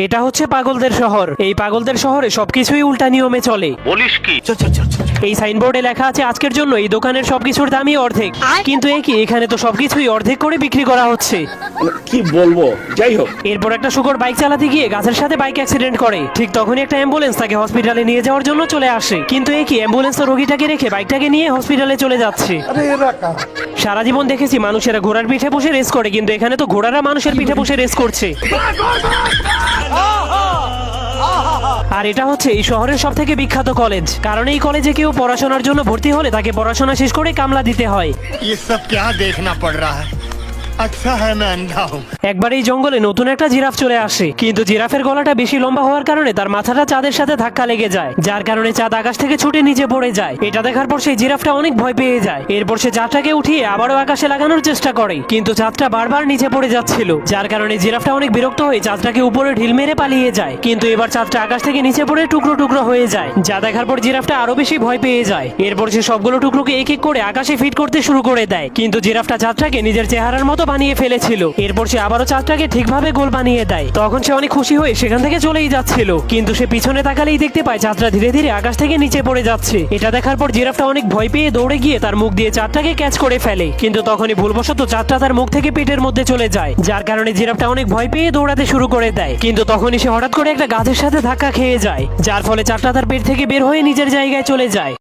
এটা হচ্ছে পাগলদের শহর। এই পাগলদের শহরে সবকিছুই উল্টা নিয়মে চলে। বলিস কি? এই সাইনবোর্ডে লেখা আছে আজকের জন্য এই দোকানের সবকিছুর দামই অর্ধেক, কিন্তু এখানে তো সবকিছুই অর্ধেক করে বিক্রি করা হচ্ছে। কি বলবো, যাই হোক। এরপর একটা শুকর বাইক চালাতে গিয়ে গাছের সাথে বাইক অ্যাক্সিডেন্ট করে। ঠিক তখনই একটা অ্যাম্বুলেন্স তাকে হসপিটালে নিয়ে যাওয়ার জন্য চলে আসে, কিন্তু অ্যাম্বুলেন্স তো রোগীটাকে রেখে বাইকটাকে নিয়ে হসপিটালে চলে যাচ্ছে। সারা জীবন দেখেছি মানুষেরা ঘোড়ার পিঠে বসে রেস করে, কিন্তু এখানে তো ঘোড়ারা মানুষের পিঠে বসে রেস করছে। আর এটা হচ্ছে এই শহরের সব থেকে বিখ্যাত কলেজ, কারণ এই কলেজে কেউ পড়াশোনার জন্য ভর্তি হলে তাকে পড়াশোনা শেষ করে কামলা দিতে হয়। ये सब क्या देखना पड़ रहा है? अच्छा है मैं अंधा हूँ। একবার এই জঙ্গলে নতুন একটা জিরাফ চলে আসে, কিন্তু জিরাফের গলাটা বেশি লম্বা হওয়ার কারণে তার মাথাটা চাঁদের সাথে ধাক্কা লেগে যায়, যার কারণে চাঁদ আকাশ থেকে ছুটে নিচে পড়ে যায়। এটা দেখার পর সেই জিরাফটা অনেক ভয় পেয়ে যায়। এরপর সে চাঁদটাকে উঠিয়ে আবারও আকাশে লাগানোর চেষ্টা করে, কিন্তু চাঁদটা বারবার নিচে পড়ে যাচ্ছিল, যার কারণে জিরাফটা অনেক বিরক্ত হয়ে চাঁদটাকে উপরে ঢিল মেরে পালিয়ে যায়। কিন্তু এবার চাঁদটা আকাশ থেকে নিচে পড়ে টুকরো টুকরো হয়ে যায়, যা দেখার পর জিরাফটা আরো বেশি ভয় পেয়ে যায়। এরপর সে সবগুলো টুকরোকে এক এক করে আকাশে ফিট করতে শুরু করে দেয়, কিন্তু জিরাফটা চাঁদটাকে নিজের চেহারার মতো বানিয়ে ফেলেছিল। এরপর সে আবারও চাঁদটাকে ঠিকভাবে গোল বানিয়ে দেয়। তখন সে অনেক খুশি হয়ে সেখান থেকে চলেই যাচ্ছিল, কিন্তু সে পিছনে তাকালেই দেখতে পায় চাঁদটা ধীরে ধীরে আকাশ থেকে নিচে পড়ে যাচ্ছে। এটা দেখার পর জিরাফটা অনেক ভয় পেয়ে দৌড়ে গিয়ে তার মুখ দিয়ে চাঁদটাকে ক্যাচ করে ফেলে, কিন্তু তখনই ভুলবশত চাঁদটা তার মুখ থেকে পেটের মধ্যে চলে যায়, যার কারণে জিরাফটা অনেক ভয় পেয়ে দৌড়াতে শুরু করে দেয়। কিন্তু তখনই সে হঠাৎ করে একটা গাছের সাথে ধাক্কা খেয়ে যায়, যার ফলে চাঁদটা তার পেট থেকে বের হয়ে নিজের জায়গায় চলে যায়।